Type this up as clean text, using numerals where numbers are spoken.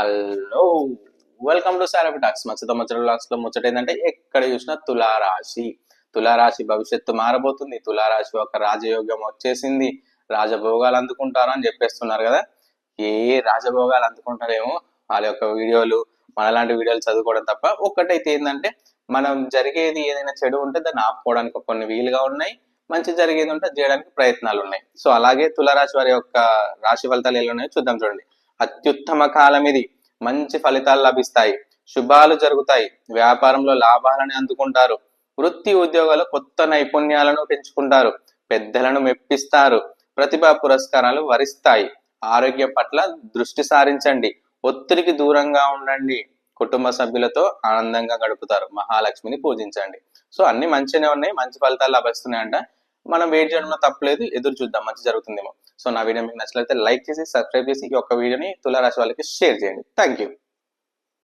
Hello, welcome to Saraf talks. ముచ్చట blogs లో ముచ్చట ఏంటంటే ఎక్కడ చూసినా తులారాశి భవిష్యత్తు మారబోతుంది. తులారాశి ఒక రాజయోగం వచ్చేసింది, రాజభోగాలు అందుకుంటారు అని చెప్పేస్తున్నారు కదా. ఏ రాజభోగాలు అందుకుంటారేమో, వాళ్ళ యొక్క వీడియోలు మనలాంటి వీడియోలు చదువుకోవడం తప్ప. ఒక్కటైతే ఏంటంటే మనం జరిగేది ఏదైనా చెడు ఉంటే దాన్ని ఆపుకోవడానికి కొన్ని వీలుగా ఉన్నాయి, మంచి జరిగేది ఉంటే చేయడానికి ప్రయత్నాలు ఉన్నాయి. సో అలాగే తులారాశి వారి యొక్క రాశి ఫలితాలు ఎలా ఉన్నాయో చూద్దాం. చూడండి, అత్యుత్తమ కాలం ఇది, మంచి ఫలితాలు లభిస్తాయి, శుభాలు జరుగుతాయి, వ్యాపారంలో లాభాలను అందుకుంటారు, వృత్తి ఉద్యోగాలు కొత్త నైపుణ్యాలను పెంచుకుంటారు, పెద్దలను మెప్పిస్తారు, ప్రతిభా పురస్కారాలు వరిస్తాయి, ఆరోగ్యం పట్ల దృష్టి సారించండి, ఒత్తిడికి దూరంగా ఉండండి, కుటుంబ సభ్యులతో ఆనందంగా గడుపుతారు, మహాలక్ష్మిని పూజించండి. సో అన్ని మంచిగానే ఉన్నాయి, మంచి ఫలితాలు లభిస్తున్నాయంట. మనం వెయిట్ చేయడంలో తప్పలేదు, ఎదురు చూద్దాం మంచి జరుగుతుందేమో. సో నా వీడియో మీకు నచ్చినట్లయితే లైక్ చేసి సబ్స్క్రైబ్ చేసి ఈ యొక్క వీడియోని తులారాశి వాళ్ళకి షేర్ చేయండి. Thank you.